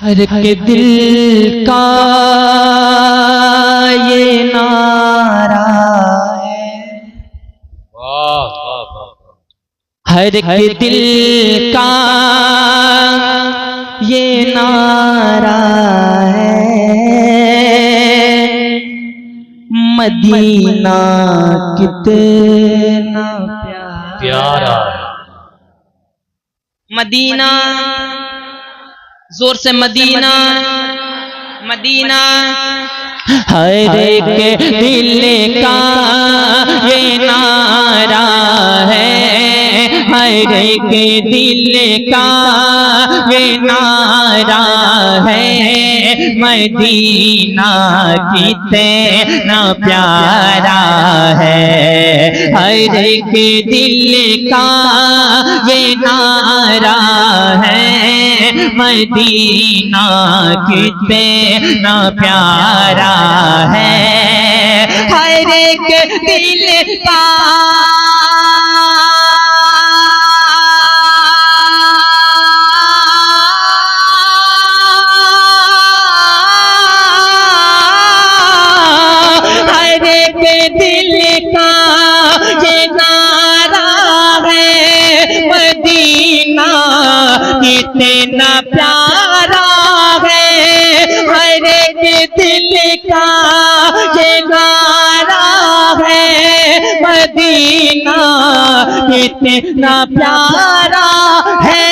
हर के दिल का ये नारा है, हर के दिल का ये नारा है, मदीना कितना प्यारा है। मदीना, जोर से मदीना, मदीना हर एक दिल का ये नारा है, हर एक दिल का ये नारा है, मदीना कितना प्यारा है, हर एक दिल का ये नारा है, मदीना कितना प्यारा है, हर एक दिल का हर एक दिल का ये नारा है, मदीना कितना प्यारा है, हर एक दिल का ये नारा है, मदीना कितना प्यारा है,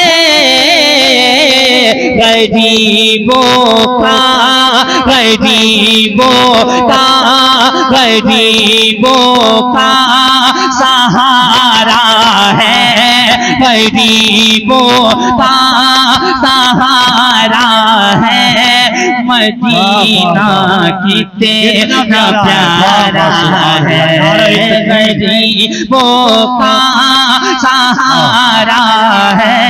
गरीबों का, गरीबों का, गरीबों का सहारा है, गरीबों का सहारा है, मदीना कितना प्यारा है, गरीबों का सहारा है,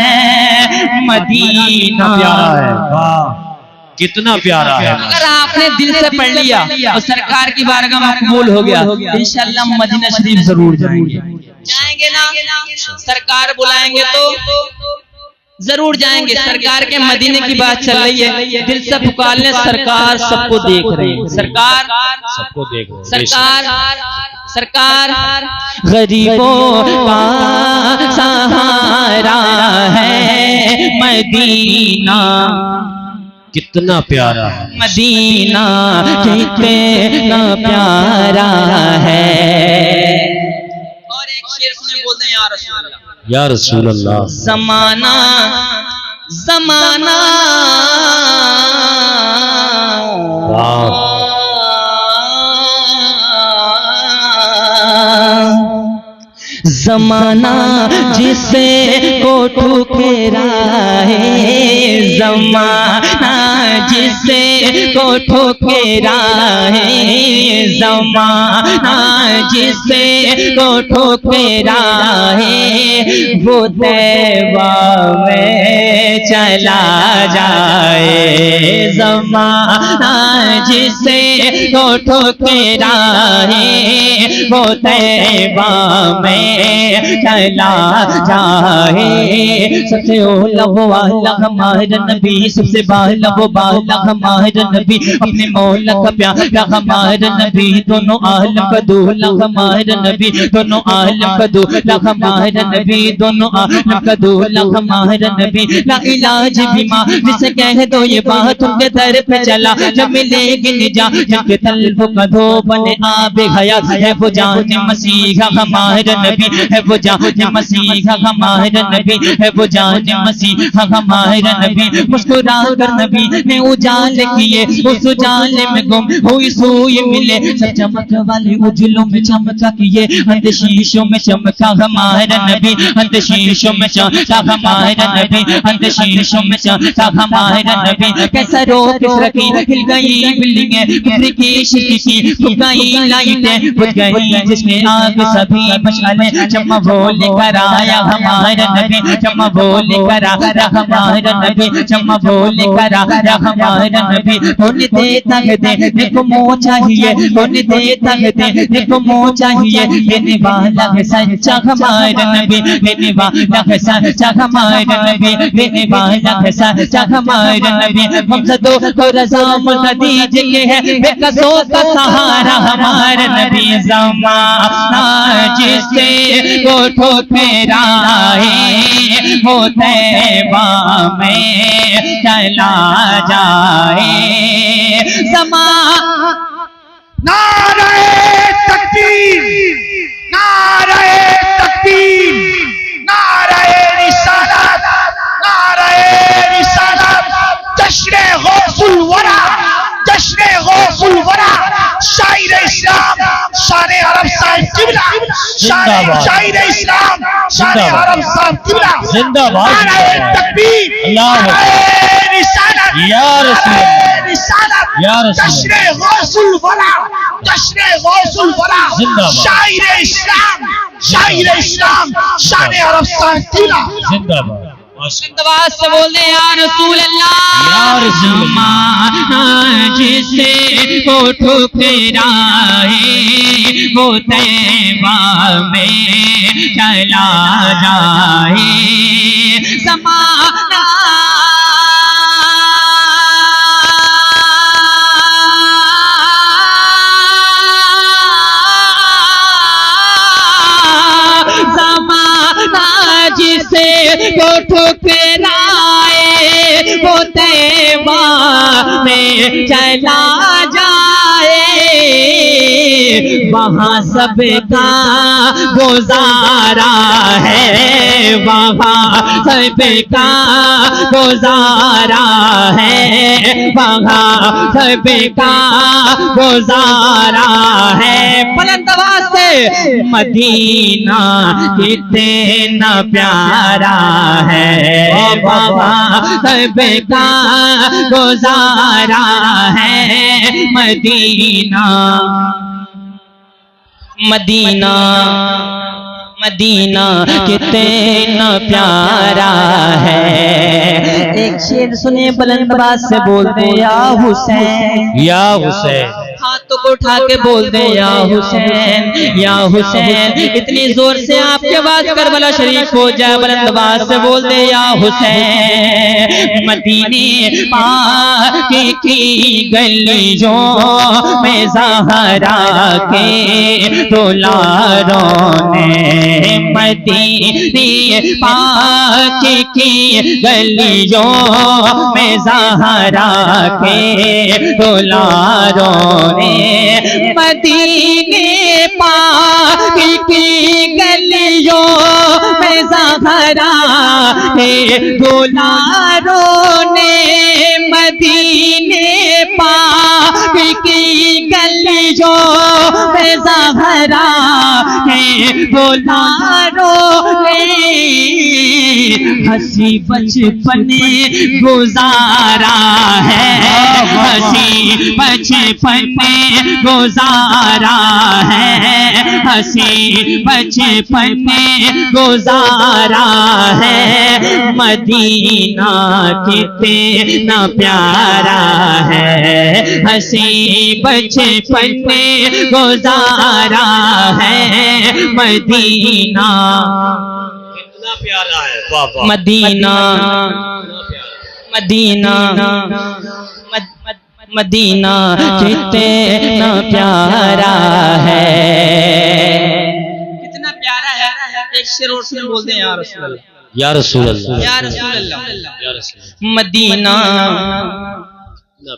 मदीना प्यारा है। वाह कितना प्यारा है। अगर आपने दिल से पढ़ लिया और सरकार की बारगाह में कबूल हो गया, इंशाअल्लाह मदीना शरीफ जरूर जाएंगे। जाएंगे ना, सरकार बुलाएंगे तो जरूर जाएंगे। सरकार के मदीने की बात चल रही है, दिल से पुकार ले, सरकार सबको देख रही है, सरकार सबको देख रही है, सरकार सरकार गरीबों का सहारा है, मदीना कितना प्यारा है, मदीना कितना प्यारा है। और एक शेर सुने, बोलते हैं या रसूल अल्लाह, या रसूल अल्लाह। ज़माना ज़माना ज़माना जिसे को ठुकराए, ज़माना जिसे को ठुकराए, ज़माना जिसे को ठुकराए, वो तैबा में चला जाए, ज़माना जिसे को ठुकराए, वो तैबा में चला जाए। सबसे ओला वो आला हमारा नबी, सबसे बाला वो बाला हमारा नबी, अपने मौला का प्यारा हमारा नबी, दोनों आलम का दूल्हा हमारा नबी, दोनों आलम का दूल्हा हमारा नबी, दोनों आलम का दूल्हा हमारा नबी। ला इलाज बीमा जिसे कह दो ये बात उनके दर पे चला, जब मिलेगी निजा जिनके तल्ब का धो बने आबे हयात है, वो जाने मसीहा हमारा नबी है, वो जाने मसीहा हमारा नबी है, वो जाने मसीहा हमारा नबी। मुस्कुरा कर नबी ने उजाले किए, उस उजाले में गुम हुई सुई मिले, सब चमक वाले उजलों में चमका किए, अंध शीशों में चमका हमारा नबी, अंध शीशों में चमका हमारा नबी, अंध शीशों में चमका हमारा नबी। कैसा सरो किसरा की हिल गई बिल्डिंगें किसरी की शिरकी की फूक गई लाइटें बुझ गई जिसमें आग सभी मशाले चम्मा बोल कर आया हमारा नबी चम्मा बोल कर आया हमारा नबी चम्मा बोल कर आया हमारा नबी कौन देता है देने को मोह चाहिए कौन देता है देने को मोह चाहिए देने वाला है सच्चा हमारा नबी देने वाला है सच्चा हमारा नबी देने वाला है सच्चा हमारा नबी हम सदो को रज़ा खदीजे के है बेकसों का सहारा हमारा नबी ज़माना जिससे को ठुकराए वो तैबा में चला जाए नारे तकबीर नारे तकबीर नारे रिसालत नारे रिसालत जश्न गौसुल वरा शायर इस्लाम शान अरब साहिब किबला शायर इस्लाम शान अरब साहिब किबला जिंदाबाद नारे तकबीर नारे रिसालत या रसूल या रसूल जश्न गौसुल वरा शायर इस्लाम शान अरब साहिब किबला जिंदाबाद जिंदाबाद से बोले या रसूल अल्लाह ज़माना जिसे को ठुकराए वो तैबा में चला जाए ज़माना जिसे को ठुकराए वो तैबा में चला जाए वहाँ सबका गुजारा है वहाँ सबका गुजारा है वहाँ सबका गुजारा है बुलंद आवाज़ से मदीना कितना प्यारा है वहाँ सबका गुजारा है मदीना मदीना मदीना कितना प्यारा है एक शेर सुने बुलंद आवाज़ से बोलते या हुसैन हाथों को उठा के बोल दे या हुसैन इतनी जोर से आपकी आवाज करबला शरीफ हो जाए बुलंद आवाज से बोल दे या हुसैन मदीने पाक की गलियों में ज़हरा के दुलारों ने मदीने पाक की गलियों में ज़हरा के दुलारों मदीने पाक की गलियों में ज़हरा के दुलारों ने मदीने पाक की गलियों में ज़हरा के दुलारों ने हंसी बचपन गुजारा है हंसी बचपन में गुजारा है हंसी बचपन में गुजारा है मदीना कितना प्यारा है हंसी बचपन में गुजारा है मदीना कितना प्यारा है वाह वाह मदीना मदीना मदीना कितना प्यारा है कितना प्यारा है एक शेर और से बोल दें या रसूल अल्लाह या रसूल अल्लाह या रसूल अल्लाह या रसूल मदीना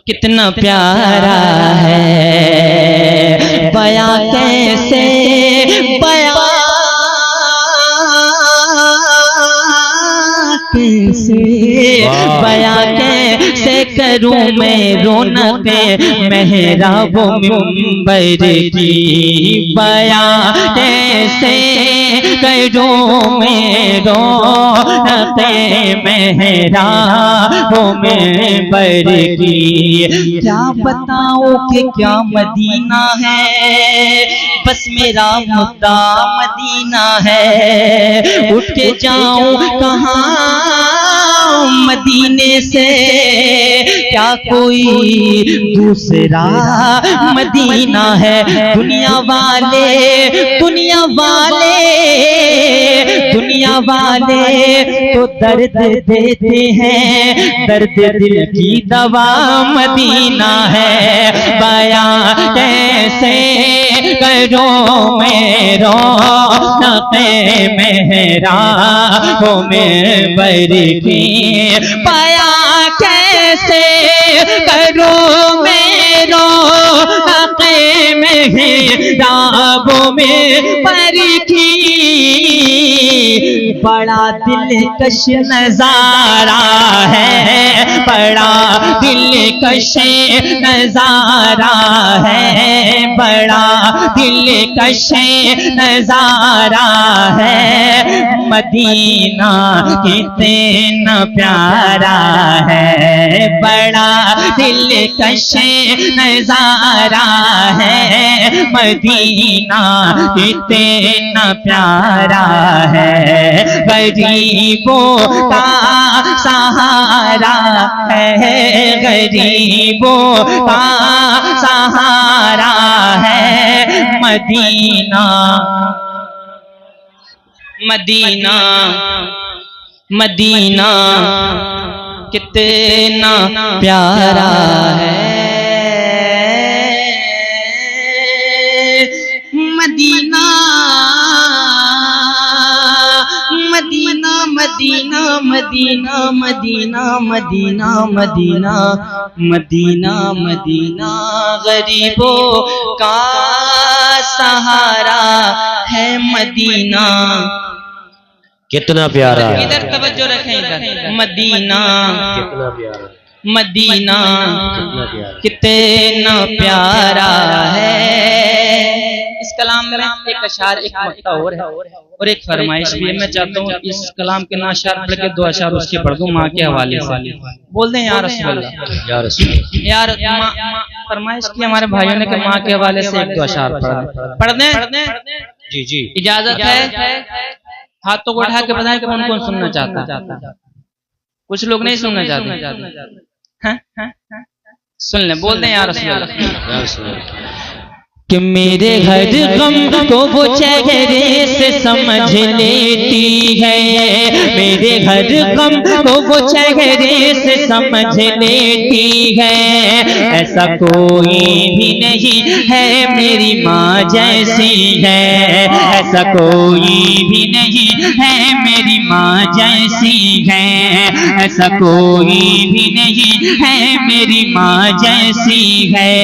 कितना प्यारा है बयां कैसे बयां कैसे बयां कैसे करूं मैं रौनके मेहराब मिंबर की बयां, कैसे करूं मैं रौनके मेहराब मिंबर की। क्या बताऊं कि क्या मदीना है, बस मेरा मुद्दा मदीना है। उठ के जाऊं कहाँ मदीने से, क्या कोई दूसरा मदीना है। दुनिया वाले दुनिया वाले दुनिया वाले तो दर्द देते हैं, दर्द दिल की दवा मदीना है। बयां कैसे करूं मैं रौनके मेहराब मिंबर की, बयां कैसे करूं मैं रौनके मेहराब मिंबर की। बड़ा दिलकश नजारा है, बड़ा दिलकश नजारा है, बड़ा दिलकश नजारा है। मदीना कितना प्यारा है, बड़ा दिलकश नजारा है। मदीना कितना प्यारा है, गरीबों का सहारा है, गरीबों का सहारा है। मदीना मदीना मदीना कितना प्यारा है। Medina Medina Medina Medina Medina Medina Medina Medina Medina गरीबों का सहारा है। मदीना कितना प्यारा है, इधर तवज्जो रखें, इधर मदीना कितना प्यारा, मदीना कितना प्यारा, कितना प्यारा है। इस कलाम में एक अशार एक मक्ता और एक फरमाइश भी है। मैं चाहता हूँ इस कलाम के ना अशार पढ़ के दो अशार उसके पढ़ दूं माँ के हवाले से। बोल दें यार रसूलुल्लाह, या रसूल यार फरमाइश की हमारे भाइयों ने कि माँ के हवाले से एक दो अशार पढ़ दें। जी जी इजाजत है? हाथों को उठा के बताएं कि कौन कौन सुनना चाहता। कुछ लोग नहीं सुनना चाहते, सुन ले। बोल दें यार रसूलुल्लाह, या रसूल कि मेरे हर गम को वो चेहरे से समझ लेती है, मेरे हर गम को वो चेहरे से समझ लेती है। ऐसा कोई भी नहीं है मेरी माँ जैसी है, ऐसा कोई भी नहीं है मेरी माँ जैसी है, ऐसा कोई भी नहीं है मेरी माँ जैसी है।